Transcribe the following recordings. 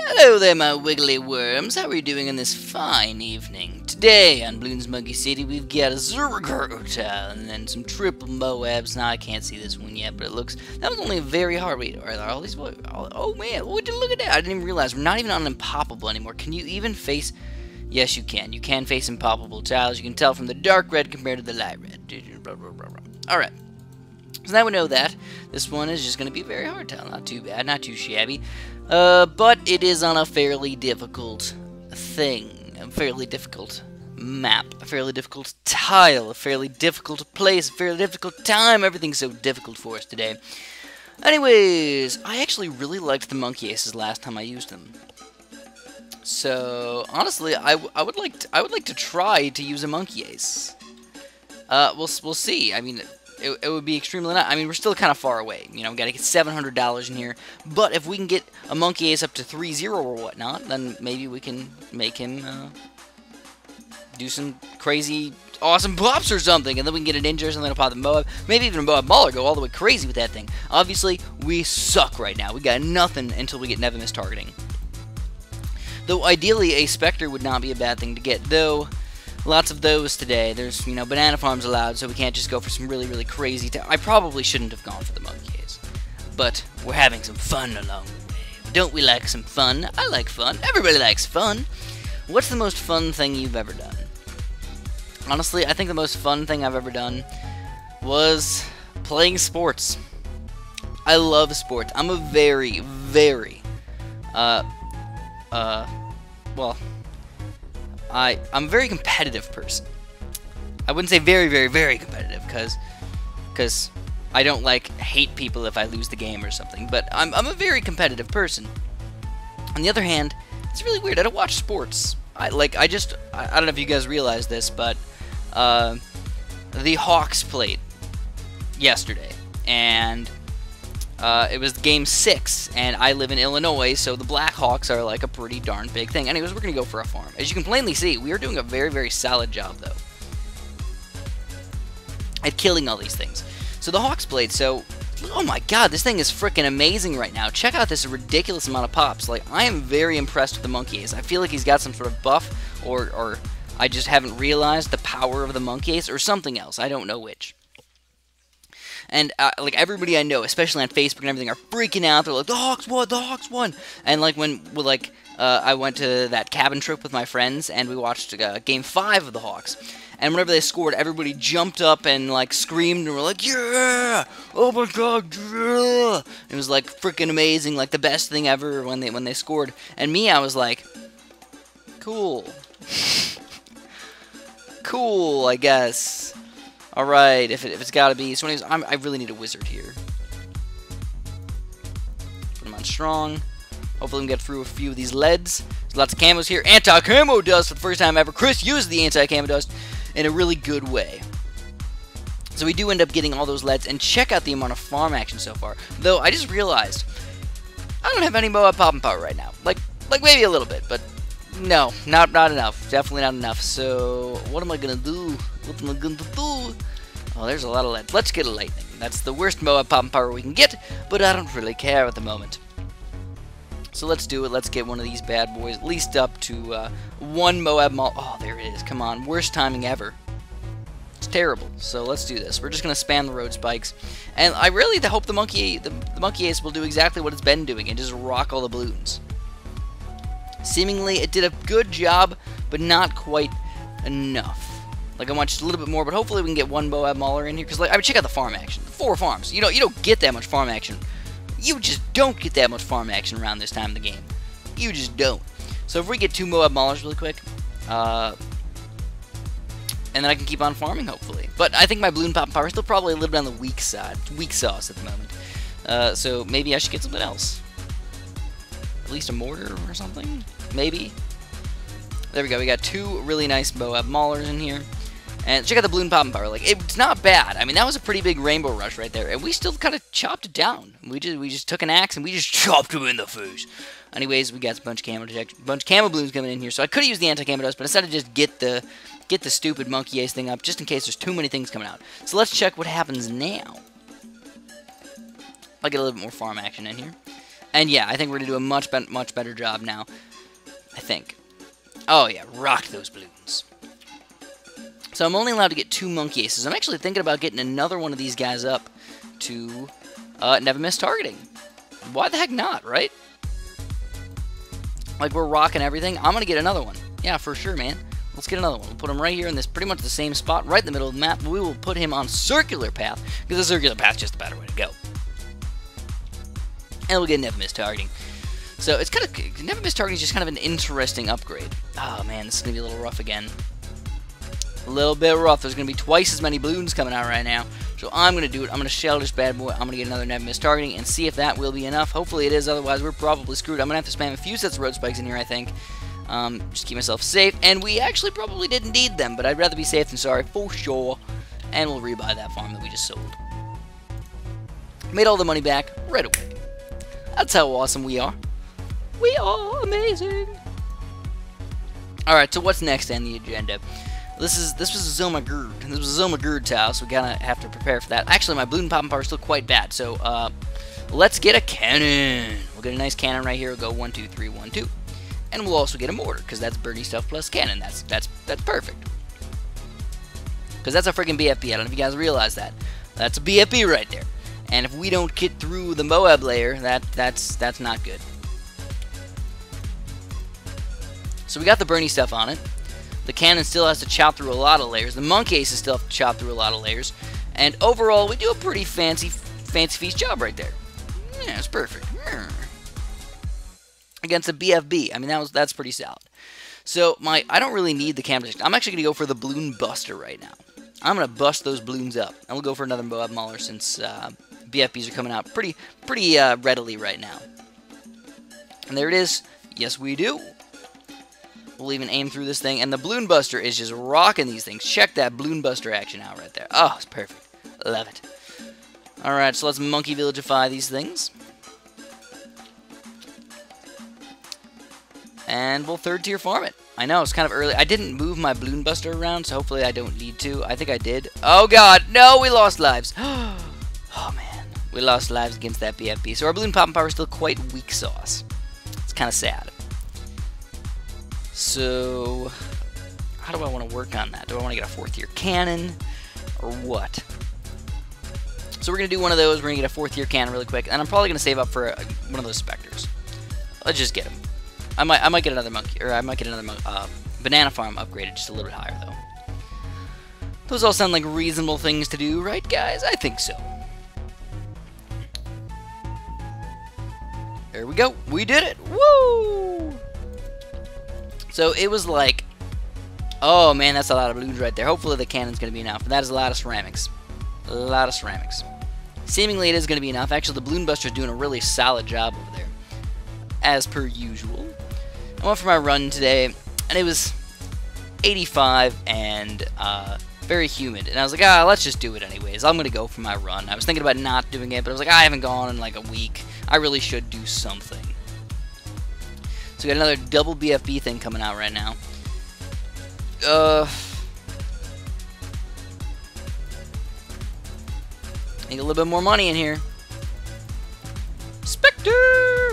Hello there, my wiggly worms. How are you doing on this fine evening? Today on Bloons Monkey City, we've got a Zerger Hotel and then some triple Moabs. Now I can't see this one yet, but it looks that was only a very hard. Wait, are all these? Oh man, look at that! I didn't even realize we're not even on Impoppable anymore. Can you even face? Yes, you can. You can face Impoppable tiles. You can tell from the dark red compared to the light red. All right. So now we know that this one is just going to be a very hard tile. Not too bad, not too shabby. But it is on a fairly difficult thing, a fairly difficult map, a fairly difficult tile, a fairly difficult place, a fairly difficult time. Everything's so difficult for us today. Anyways, I actually really liked the monkey aces last time I used them. So honestly, I would like to try to use a monkey ace. We'll see. I mean, it would be extremely nice. I mean, we're still kind of far away. You know, we got to get $700 in here. But if we can get a monkey ace up to 3-0 or whatnot, then maybe we can make him do some crazy, awesome pops or something. And then we can get a ninja or something to pop the Moab. Maybe even a Moab Mauler, go all the way crazy with that thing. Obviously, we suck right now. We got nothing until we get Never Miss targeting. Though ideally, a Spectre would not be a bad thing to get. Though lots of those today. There's, you know, banana farms allowed, so we can't just go for some really, really crazy... I probably shouldn't have gone for the monkey ace. But we're having some fun along the way. Don't we like some fun? I like fun. Everybody likes fun. What's the most fun thing you've ever done? Honestly, I think the most fun thing I've ever done was playing sports. I love sports. I'm a very, very... well... I'm a very competitive person. I wouldn't say very, very, very competitive, because I don't, like, hate people if I lose the game or something, but I'm a very competitive person. On the other hand, it's really weird. I don't watch sports. I don't know if you guys realize this, but the Hawks played yesterday, and it was game 6, and I live in Illinois, so the Blackhawks are like a pretty darn big thing. Anyways, we're going to go for a farm. As you can plainly see, we are doing a very, very solid job, though, at killing all these things. So the Hawks played, so, oh my god, this thing is freaking amazing right now. Check out this ridiculous amount of pops. Like, I am very impressed with the monkey ace. I feel like he's got some sort of buff, or I just haven't realized the power of the monkey ace, or something else. I don't know which. And, like, everybody I know, especially on Facebook and everything, are freaking out. They're like, the Hawks won, the Hawks won. And, like, I went to that cabin trip with my friends, and we watched Game 5 of the Hawks. And whenever they scored, everybody jumped up and, like, screamed, and were like, yeah! Oh my god, yeah! It was, like, freaking amazing, like, the best thing ever when they scored. And me, I was like, cool. Cool, I guess. Alright, if it's gotta be... So anyways, I really need a wizard here. Put him on strong. Hopefully we can get through a few of these leads. There's lots of camos here. Anti-camo dust for the first time ever. Chris used the anti-camo dust in a really good way. So we do end up getting all those leads. And check out the amount of farm action so far. Though, I just realized I don't have any Moab popping power right now. Like maybe a little bit, but no, not enough. Definitely not enough. So, what am I gonna do? What am I gonna do? Oh, there's a lot of lead. Let's get a lightning. That's the worst Moab popping power we can get, but I don't really care at the moment. So let's do it. Let's get one of these bad boys at least up to one Moab Mall. Oh, there it is. Come on. Worst timing ever. It's terrible. So let's do this. We're just going to spam the road spikes. And I really hope the monkey ace will do exactly what it's been doing and just rock all the balloons. Seemingly, it did a good job, but not quite enough. Like, I want just a little bit more, but hopefully we can get one Moab Mauler in here. Because, like, I mean, check out the farm action. 4 farms. You don't get that much farm action. You just don't get that much farm action around this time of the game. You just don't. So if we get 2 Moab Maulers really quick, and then I can keep on farming, hopefully. But I think my balloon popping power is still probably a little bit on the weak side. Weak sauce at the moment. So maybe I should get something else. At least a mortar or something? Maybe. There we go. We got 2 really nice Moab Maulers in here. And check out the balloon popping power. Like, it's not bad. I mean, that was a pretty big rainbow rush right there. And we still kind of chopped it down. We just took an axe and we just chopped him in the face. Anyways, we got a bunch of camo balloons coming in here. So I could have used the anti-camo dust, but instead of just get the stupid monkey ace thing up, just in case there's too many things coming out. So let's check what happens now. I'll get a little bit more farm action in here. And yeah, I think we're going to do a much better job now. I think. Oh yeah, rock those balloons. So I'm only allowed to get 2 monkey aces. I'm actually thinking about getting another one of these guys up to never miss targeting. Why the heck not, right? Like, we're rocking everything. I'm going to get another one. Yeah, for sure, man. Let's get another one. We'll put him right here in this pretty much the same spot, right in the middle of the map. We will put him on circular path, because the circular path is just the better way to go. And we'll get never miss targeting. So it's kind of, never miss targeting is just kind of an interesting upgrade. Oh man, this is going to be a little rough again. A little bit rough. There's going to be twice as many balloons coming out right now. So I'm going to do it. I'm going to shell this bad boy. I'm going to get another never miss targeting and see if that will be enough. Hopefully it is, otherwise we're probably screwed. I'm going to have to spam a few sets of road spikes in here, I think. Just keep myself safe. And we actually probably didn't need them, but I'd rather be safe than sorry, for sure. And we'll rebuy that farm that we just sold. Made all the money back right away. That's how awesome we are. We are amazing. Alright, so what's next on the agenda? This was a Zoma Gerd. This was a Zoma Gerd tile, so we gotta have to prepare for that. Actually, my balloon popping power is still quite bad, so let's get a cannon. We'll get a nice cannon right here. We'll go 1, 2, 3, 1, 2. And we'll also get a mortar, because that's birdie stuff plus cannon. That's perfect. Because that's a freaking BFB. I don't know if you guys realize that. That's a BFB right there. And if we don't get through the Moab layer, that's not good. So we got the Bernie stuff on it. The cannon still has to chop through a lot of layers. The monkey aces still have to chop through a lot of layers. And overall, we do a pretty fancy feast job right there. Yeah, it's perfect. Against a BFB. I mean, that's pretty solid. So I don't really need the camera. I'm actually going to go for the balloon buster right now. I'm going to bust those balloons up. And we'll go for another Moab Mauler since BFBs are coming out pretty readily right now. And there it is. Yes, we do. We'll even aim through this thing. And the balloon buster is just rocking these things. Check that balloon buster action out right there. Oh, it's perfect. Love it. Alright, so let's monkey villageify these things. And we'll third tier farm it. I know, it's kind of early. I didn't move my balloon buster around, so hopefully I don't need to. I think I did. Oh god, no, we lost lives. Oh man, we lost lives against that BFB. So our balloon popping power is still quite weak sauce. It's kind of sad. So, how do I want to work on that? Do I want to get a 4th tier cannon, or what? So we're going to do one of those. We're going to get a 4th tier cannon really quick, and I'm probably going to save up for one of those specters. Let's just get him. I might get another monkey, or I might get another banana farm upgraded just a little bit higher though. Those all sound like reasonable things to do, right, guys? I think so. There we go. We did it. Woo! So it was like, oh man, that's a lot of balloons right there. Hopefully the cannon's going to be enough. That is a lot of ceramics. A lot of ceramics. Seemingly it is going to be enough. Actually, the balloon buster's doing a really solid job over there, as per usual. I went for my run today, and it was 85 and very humid. And I was like, let's just do it anyways. I'm going to go for my run. I was thinking about not doing it, but I was like, I haven't gone in like a week. I really should do something. So we got another double BFB thing coming out right now. Need a little bit more money in here. Spectre!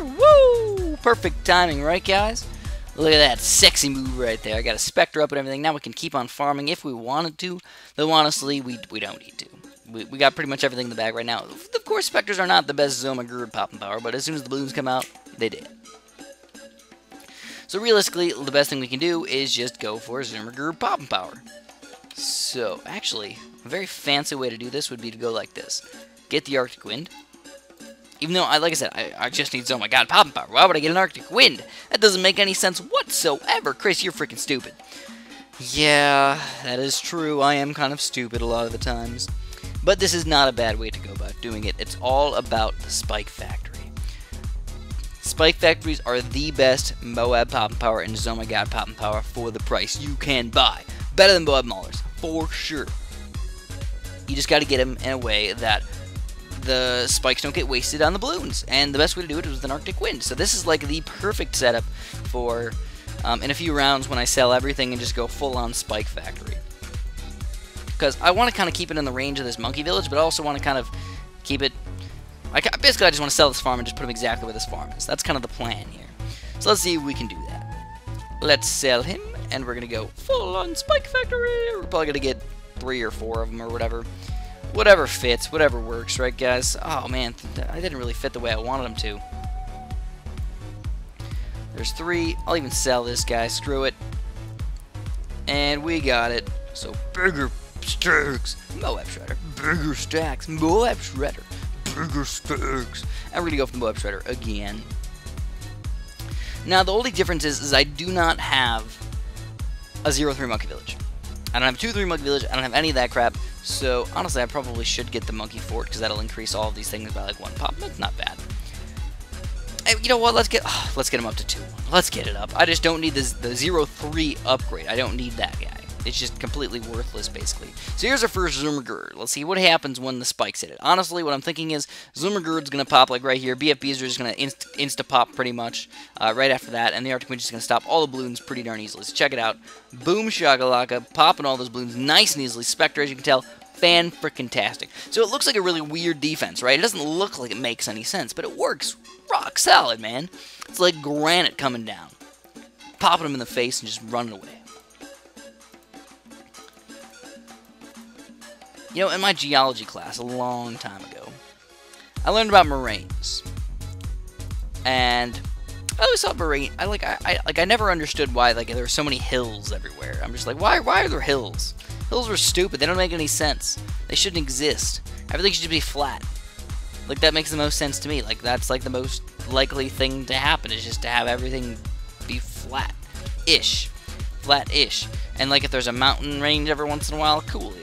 Woo! Perfect timing, right, guys? Look at that sexy move right there. I got a Spectre up and everything. Now we can keep on farming if we wanted to. Though, honestly, we don't need to. We got pretty much everything in the bag right now. Of course, Spectres are not the best Zoma Gerd popping power, but as soon as the balloons come out, they did. So, realistically, the best thing we can do is just go for Zoma Gerd popping power. So, actually, a very fancy way to do this would be to go like this. Get the Arctic Wind. Even though, like I said, I just need Zoma God popping power. Why would I get an Arctic Wind? That doesn't make any sense whatsoever. Chris, you're freaking stupid. Yeah, that is true. I am kind of stupid a lot of the times. But this is not a bad way to go about doing it. It's all about the Spike Factory. Spike Factories are the best Moab popping power and Zoma God popping power for the price you can buy. Better than Moab Maulers, for sure. You just got to get them in a way that the spikes don't get wasted on the balloons. And the best way to do it is with an Arctic Wind. So this is like the perfect setup for in a few rounds when I sell everything and just go full-on Spike Factory. Because I want to kind of keep it in the range of this monkey village, but I also want to kind of keep it Basically, I just want to sell this farm and just put him exactly where this farm is. That's kind of the plan here. So let's see if we can do that. Let's sell him, and we're going to go full on Spike Factory. We're probably going to get 3 or 4 of them or whatever. Whatever fits, whatever works, right, guys? Oh, man, I didn't really fit the way I wanted them to. There's 3. I'll even sell this guy. Screw it. And we got it. So, bigger stacks. Moab Shredder. Bigger stacks. Moab Shredder. Bigger stacks. And we're going to go for the Moab Shredder again. Now, the only difference is I do not have a 0-3 Monkey Village. I don't have a 2-3 Monkey Village. I don't have any of that crap. So, honestly, I probably should get the Monkey Fort, because that'll increase all of these things by, like, 1 pop. That's not bad. Hey, you know what? Let's get him up to 2. Let's get it up. I just don't need the 0-3 upgrade. I don't need that guy. It's just completely worthless, basically. So here's our first Zoomergird. Let's see what happens when the spikes hit it. Honestly, what I'm thinking is Zoomergird's going to pop, like, right here. BFBs are just going to insta-pop, pretty much, right after that. And the Arctic Winch is going to stop all the balloons pretty darn easily. So check it out. Boom shakalaka, popping all those balloons nice and easily. Spectre, as you can tell, fan-frickin-tastic. So it looks like a really weird defense, right? It doesn't look like it makes any sense, but it works rock solid, man. It's like granite coming down. Popping them in the face and just running away. You know, in my geology class a long time ago, I learned about moraines. And I always thought I never understood why there were so many hills everywhere. I'm just like, why are there hills? Hills are stupid. They don't make any sense. They shouldn't exist. Everything should be flat. Like, that makes the most sense to me. Like, that's like the most likely thing to happen, is just to have everything be flat-ish. Flat-ish. And like, if there's a mountain range every once in a while, cool.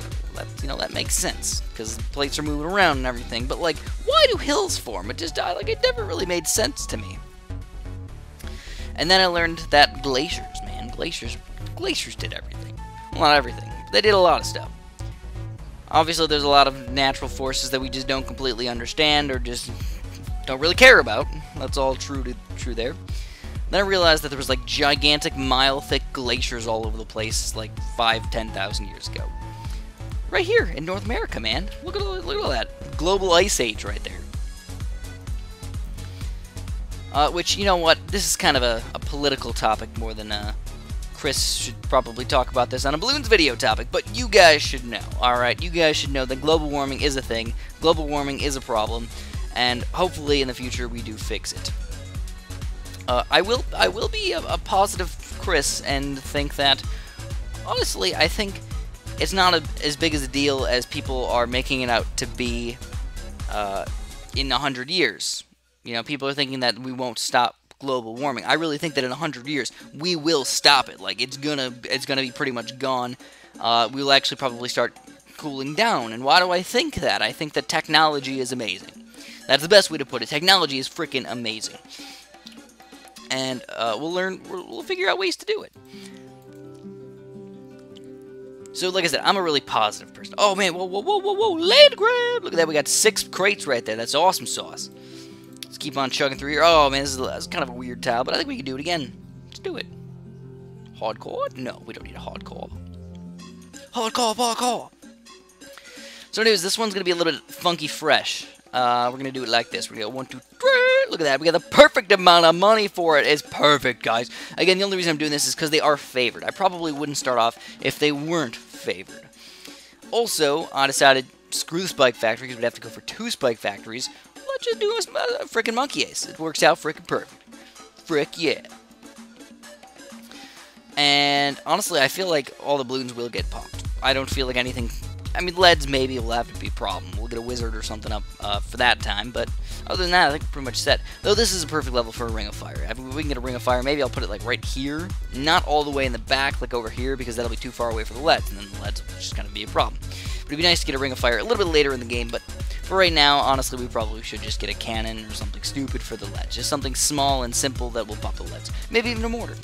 That makes sense, because plates are moving around and everything. But like, why do hills form? It just it never really made sense to me. And then I learned that glaciers, man, glaciers did everything. Well, not everything, but they did a lot of stuff. Obviously, there's a lot of natural forces that we just don't completely understand or just don't really care about. That's all true there. Then I realized that there was like gigantic mile-thick glaciers all over the place like 5,000–10,000 years ago. Right here in North America, man. Look at all that. Global ice age right there. Which, you know what? This is kind of a political topic more than Chris should probably talk about this on a Bloons video topic, but you guys should know, alright? You guys should know that global warming is a thing, global warming is a problem, and hopefully in the future we do fix it. I will be a positive Chris and think that, honestly, I think it's not as big as a deal as people are making it out to be in 100 years. You know, people are thinking that we won't stop global warming. I really think that in 100 years we will stop it. Like, it's gonna be pretty much gone. We'll actually probably start cooling down. And why do I think that? I think that technology is amazing. That's the best way to put it. Technology is freaking amazing. And we'll figure out ways to do it. So, like I said, I'm a really positive person. Oh man, whoa, land grab! Look at that, we got 6 crates right there. That's awesome sauce. Let's keep on chugging through here. Oh man, this is kind of a weird tile, but I think we can do it again. Let's do it. Hardcore? No, we don't need a hardcore. Hardcore. So anyways, this one's going to be a little bit funky fresh. We're going to do it like this. We're going to go 1, 2, 3. Look at that. We got the perfect amount of money for it. It's perfect, guys. Again, the only reason I'm doing this is because they are favored. I probably wouldn't start off if they weren't favored. Also, I decided, screw the Spike Factory, because we'd have to go for 2 Spike Factories. Let's just do a frickin' Monkey Ace. It works out frickin' perfect. Frick yeah. And honestly, I feel like all the balloons will get popped. I don't feel like anything... I mean, leads maybe will have to be a problem. We'll get a wizard or something up for that time, but other than that, I think we're pretty much set. Though this is a perfect level for a Ring of Fire. If we can get a Ring of Fire, maybe I'll put it like right here, not all the way in the back, like over here, because that'll be too far away for the leads, and then the leads will just kind of be a problem. But it'd be nice to get a Ring of Fire a little bit later in the game, but for right now, honestly, we probably should just get a cannon or something stupid for the leads. Just something small and simple that will pop the leads. Maybe even a mortar.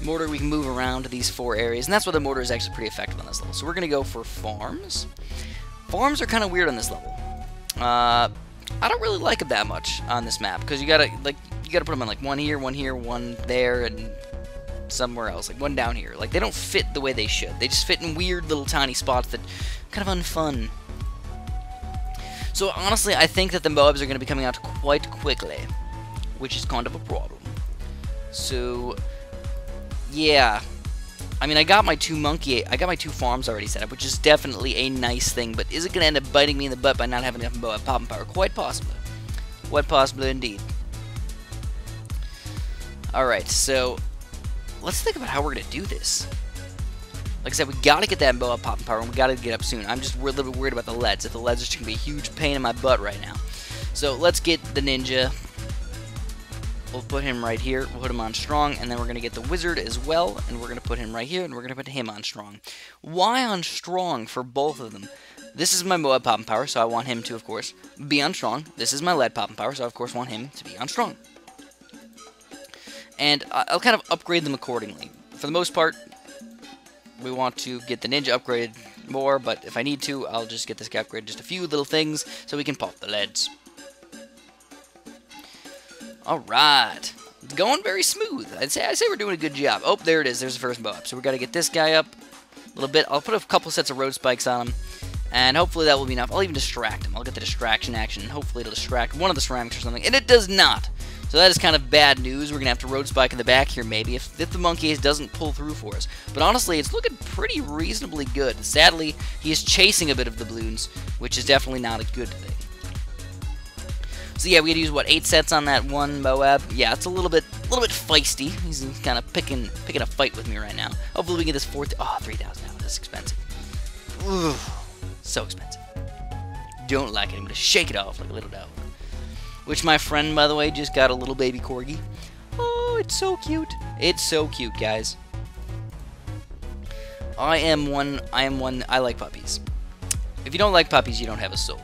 Mortar, we can move around to these 4 areas, and that's why the mortar is actually pretty effective on this level. So we're going to go for farms. Farms are kind of weird on this level. I don't really like them that much on this map, because you gotta put them on like one here, one there, and somewhere else, like one down here. Like, they don't fit the way they should. They just fit in weird little tiny spots that kind of unfun. So honestly, I think that the Moabs are going to be coming out quite quickly, which is kind of a problem. So, yeah. I mean, I got my two farms already set up, which is definitely a nice thing, but is it going to end up biting me in the butt by not having enough Moab popping power? Quite possibly. Quite possibly indeed. Alright, so let's think about how we're going to do this. Like I said, we got to get that Moab popping power, and we got to get up soon. I'm just a little bit worried about the leads. If the leads are just going to be a huge pain in my butt right now. So let's get the ninja. We'll put him right here. We'll put him on strong, and then we're going to get the wizard as well, and we're going to put him right here, and we're going to put him on strong. Why on strong for both of them? This is my Moab popping power, so I want him to, of course, be on strong. This is my lead popping power, so I, of course, want him to be on strong. And I'll kind of upgrade them accordingly. For the most part, we want to get the ninja upgraded more, but if I need to, I'll just get this guy upgraded just a few little things so we can pop the leads. Alright. It's going very smooth. I'd say we're doing a good job. Oh, there it is. There's the first Moab. So we got to get this guy up a little bit. I'll put a couple sets of road spikes on him, and hopefully that will be enough. I'll even distract him. I'll get the distraction action, and hopefully it'll distract one of the ceramics or something, and it does not. So that is kind of bad news. We're going to have to road spike in the back here maybe if the monkey ace doesn't pull through for us. But honestly, it's looking pretty reasonably good. Sadly, he is chasing a bit of the balloons, which is definitely not a good thing. So yeah, we had to use, what, 8 sets on that one Moab? Yeah, it's a little bit feisty. He's kind of picking a fight with me right now. Hopefully we get this 4th. Oh, 3,000 now. That's expensive. Ugh, so expensive. Don't like it. I'm going to shake it off like a little dog. Which my friend, by the way, just got a little baby corgi. Oh, it's so cute. It's so cute, guys. I like puppies. If you don't like puppies, you don't have a soul.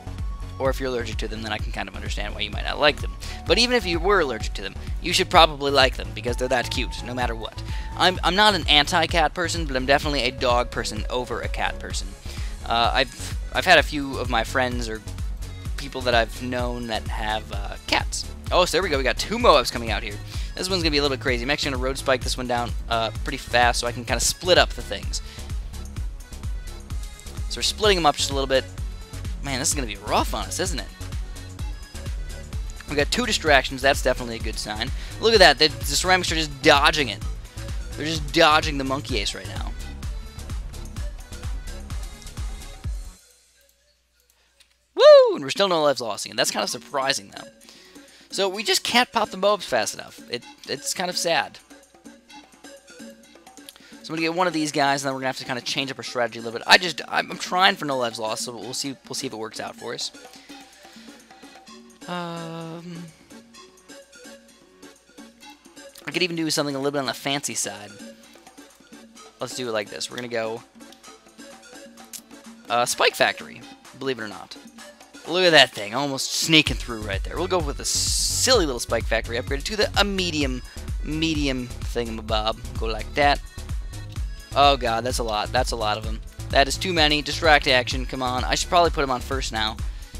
Or if you're allergic to them, then I can kind of understand why you might not like them. But even if you were allergic to them, you should probably like them, because they're that cute, no matter what. I'm not an anti-cat person, but I'm definitely a dog person over a cat person. I've had a few of my friends or people that I've known that have cats. Oh, so there we go. We got 2 Moabs coming out here. This one's going to be a little bit crazy. I'm actually going to road spike this one down pretty fast so I can kind of split up the things. So we're splitting them up just a little bit. Man, this is going to be rough on us, isn't it? We got 2 distractions. That's definitely a good sign. Look at that. The ceramics are just dodging it. They're just dodging the monkey ace right now. Woo! And we're still no lives lost again. That's kind of surprising, though. So we just can't pop the Moabs fast enough. It's kind of sad. So I'm going to get one of these guys, and then we're going to have to kind of change up our strategy a little bit. I'm trying for no lives lost, so we'll see if it works out for us. I could even do something a little bit on the fancy side. Let's do it like this. We're going to go Spike Factory, believe it or not. Look at that thing, almost sneaking through right there. We'll go with a silly little Spike Factory upgraded to a medium thingamabob. Go like that. Oh god, that's a lot. That's a lot of them. That is too many. Distract action. Come on. I should probably put him on first now.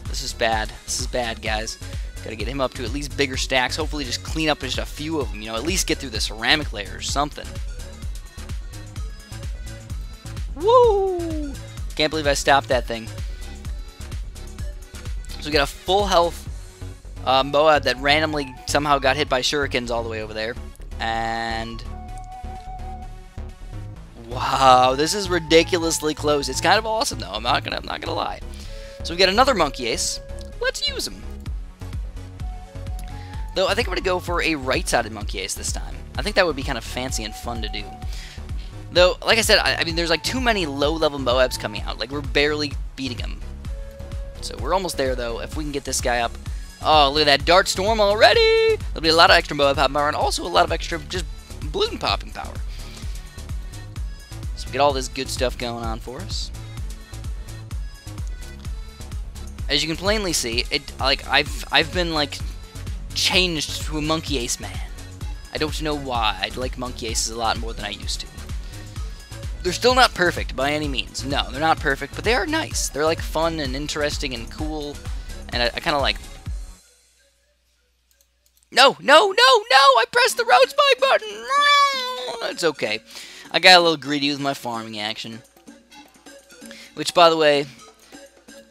This is bad. This is bad, guys. Gotta get him up to at least bigger stacks. Hopefully just clean up just a few of them. You know, at least get through the ceramic layer or something. Woo! Can't believe I stopped that thing. So we got a full health Moab that randomly somehow got hit by shurikens all the way over there. And wow, this is ridiculously close. It's kind of awesome though. I'm not gonna lie. So we got another monkey ace. Let's use him. Though I think I'm gonna go for a right-sided monkey ace this time. I think that would be kind of fancy and fun to do. Though, like I said, I mean, there's like too many low-level Moabs coming out. Like we're barely beating them. So we're almost there though. If we can get this guy up. Oh, look at that Dart Storm already! There'll be a lot of extra Moab power and also a lot of extra just balloon popping power. So we get all this good stuff going on for us. As you can plainly see, I've been like changed to a monkey ace man. I don't know why. I like monkey aces a lot more than I used to. They're still not perfect by any means. No, they're not perfect, but they are nice. They're like fun and interesting and cool, and I kind of like them. No! I pressed the road spike button! No! It's okay. I got a little greedy with my farming action. Which, by the way,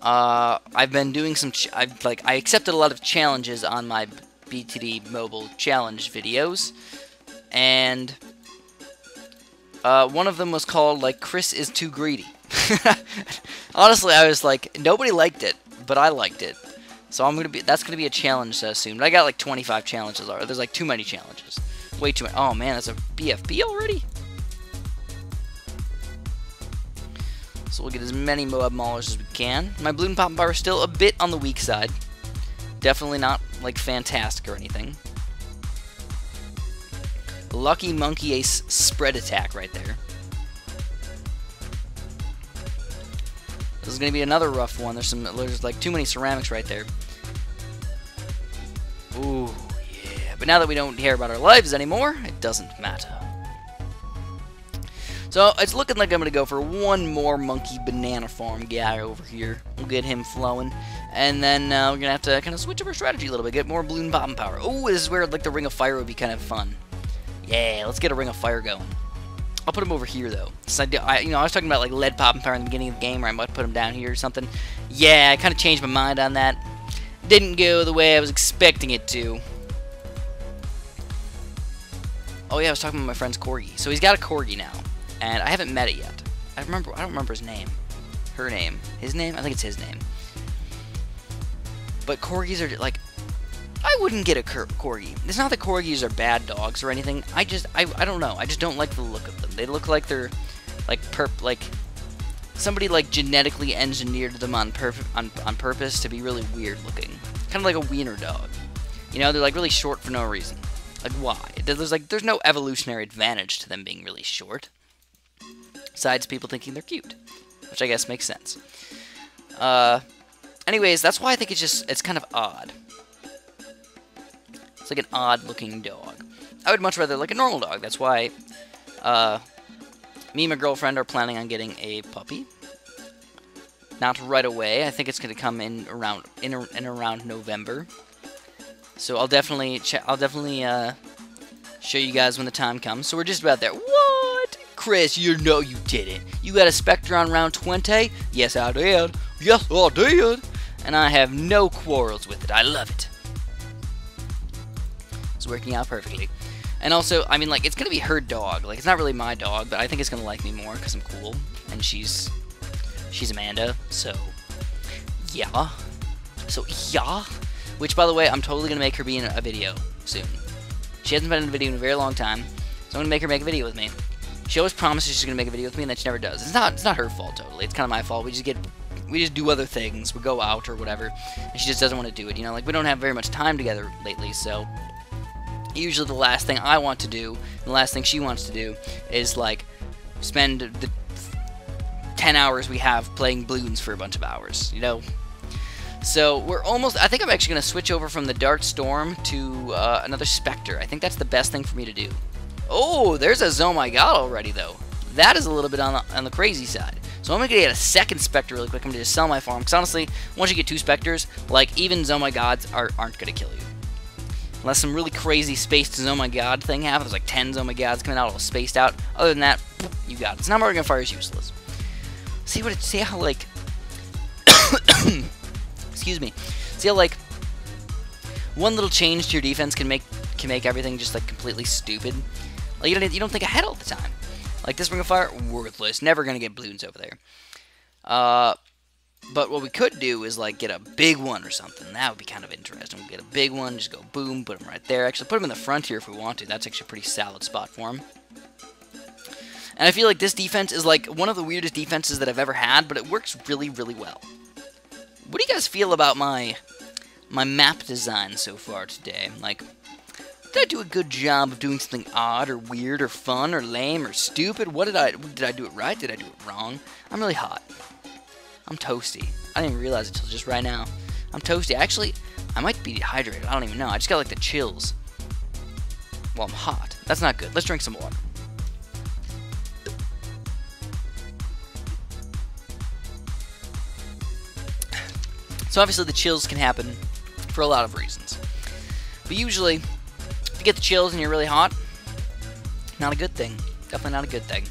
I've been doing some. I accepted a lot of challenges on my BTD mobile challenge videos, and one of them was called like Chris is too greedy. Honestly, I was like, nobody liked it, but I liked it, so that's gonna be a challenge soon. But I got like 25 challenges already. There's like too many challenges, way too many. Oh man, that's a BFB already. So we'll get as many Moab Maulers as we can. My Bloon Poppin' Power is still a bit on the weak side. Definitely not, like, fantastic or anything. Lucky Monkey Ace spread attack right there. This is going to be another rough one. There's like too many ceramics right there. Ooh, yeah. But now that we don't care about our lives anymore, it doesn't matter. So, it's looking like I'm going to go for one more Monkey Banana Farm guy over here. We'll get him flowing. And then we're going to have to kind of switch up our strategy a little bit. Get more Bloon Poppin' Power. Oh, this is where like the Ring of Fire would be kind of fun. Yeah, let's get a Ring of Fire going. I'll put him over here, though. So I was talking about like Lead Poppin' Power in the beginning of the game, where I might put him down here or something. Yeah, I kind of changed my mind on that. Didn't go the way I was expecting it to. Oh, yeah, I was talking about my friend's Corgi. So he's got a Corgi now. And I haven't met it yet. I don't remember his name. Her name. His name? I think it's his name. But Corgis are, like... I wouldn't get a Corgi. It's not that Corgis are bad dogs or anything. I don't know. I just don't like the look of them. They look like they're, like, somebody, like, genetically engineered them on purpose to be really weird looking. Kind of like a wiener dog. You know, they're, like, really short for no reason. Like, why? There's no evolutionary advantage to them being really short. Besides people thinking they're cute, which I guess makes sense. Anyways, that's why I think it's kind of odd. It's like an odd-looking dog. I would much rather like a normal dog. That's why me and my girlfriend are planning on getting a puppy. Not right away. I think it's going to come in around November. So I'll definitely show you guys when the time comes. So we're just about there. What? Chris, you know you didn't. You got a Spectre on round 20? Yes, I did. Yes, I did. And I have no quarrels with it. I love it. It's working out perfectly. And also, I mean, like, it's going to be her dog. Like, it's not really my dog, but I think it's going to like me more because I'm cool. And she's Amanda, so, yeah. So, yeah. Which, by the way, I'm totally going to make her be in a video soon. She hasn't been in a video in a very long time, so I'm going to make her make a video with me. She always promises she's going to make a video with me, and then she never does. It's not her fault, totally. It's kind of my fault. We just do other things. We go out or whatever, and she just doesn't want to do it. You know, like, we don't have very much time together lately, so usually the last thing I want to do, and the last thing she wants to do, is, like, spend the 10 hours we have playing Bloons for a bunch of hours, you know? So, we're almost... I think I'm actually going to switch over from the Dark Storm to another Spectre. I think that's the best thing for me to do. Oh, there's a Oh My God already, though. That is a little bit on the crazy side. So I'm going to get a second Spectre really quick. I'm going to just sell my farm. Because honestly, once you get 2 Spectres, like, even Oh My Gods aren't going to kill you. Unless some really crazy spaced Oh My God thing happens. There's like 10 Oh My Gods coming out all spaced out. Other than that, you got it. So now Morgan Fire is useless. See how, like... Excuse me. See how, like, one little change to your defense can make everything just, like, completely stupid? Like, you don't think ahead all the time. Like, this Ring of Fire, worthless. Never gonna get Bloons over there. But what we could do is, like, get a big one or something. That would be kind of interesting. We'll get a big one, just go boom, put him right there. Actually, put him in the front here if we want to. That's actually a pretty solid spot for him. And I feel like this defense is, like, one of the weirdest defenses that I've ever had, but it works really, really well. What do you guys feel about my map design so far today? Like, did I do a good job of doing something odd or weird or fun or lame or stupid? Did I do it right? Did I do it wrong? I'm really hot. I'm toasty. I didn't even realize it until just right now. I'm toasty. Actually, I might be dehydrated. I don't even know. I just got like the chills. Well, I'm hot. That's not good. Let's drink some water. So obviously the chills can happen for a lot of reasons. But usually, if you get the chills and you're really hot, not a good thing. Definitely not a good thing.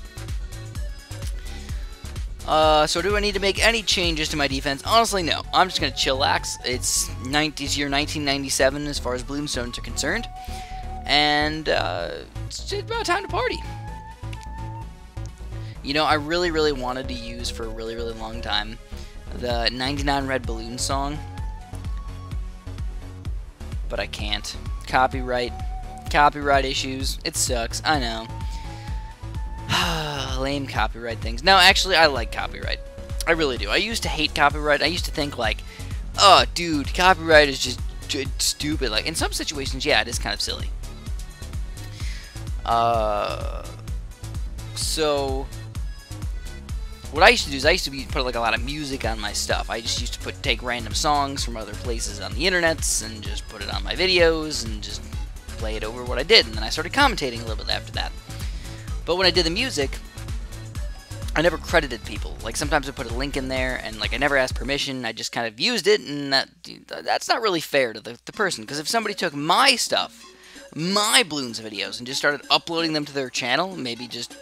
So do I need to make any changes to my defense? Honestly, no. I'm just going to chillax. It's year 1997 as far as Bloonstones are concerned. And it's about time to party. You know, I really wanted to use for a really long time the 99 Red Balloon song. But I can't. Copyright issues. It sucks. I know. Lame copyright things. No, actually, I like copyright. I really do. I used to hate copyright. I used to think like, oh, dude, copyright is just stupid. Like, in some situations, yeah, it is kind of silly. So what I used to do is I used to put like a lot of music on my stuff. I just used to take random songs from other places on the internets and just put it on my videos and just play it over what I did. And then I started commentating a little bit after that. But when I did the music, I never credited people. Like, sometimes I put a link in there, and like I never asked permission. I just kind of used it, and that's not really fair to the person. Because if somebody took my stuff, my Bloons videos, and just started uploading them to their channel, maybe just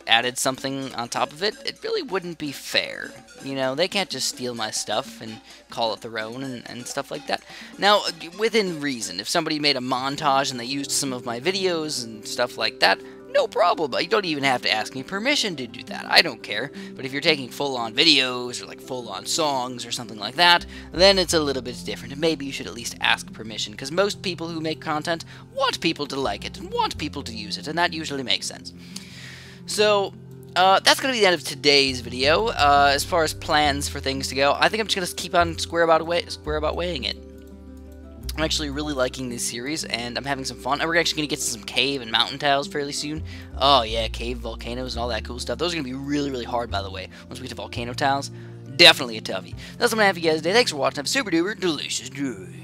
added something on top of it, it really wouldn't be fair. You know, they can't just steal my stuff and call it their own and stuff like that. Now, within reason, if somebody made a montage and they used some of my videos and stuff like that, no problem. You don't even have to ask me permission to do that. I don't care. But if you're taking full-on videos or like full-on songs or something like that, then it's a little bit different. And maybe you should at least ask permission, because most people who make content want people to like it and want people to use it, and that usually makes sense. So, that's going to be the end of today's video. As far as plans for things to go, I think I'm just going to keep on Squareabout weighing it. I'm actually really liking this series, and I'm having some fun. And we're actually going to get to some cave and mountain tiles fairly soon. Oh yeah, cave, volcanoes, and all that cool stuff. Those are going to be really hard, by the way, once we get to volcano tiles. Definitely a toughie. That's what I'm going to have for you guys today. Thanks for watching. Have a super duper delicious day.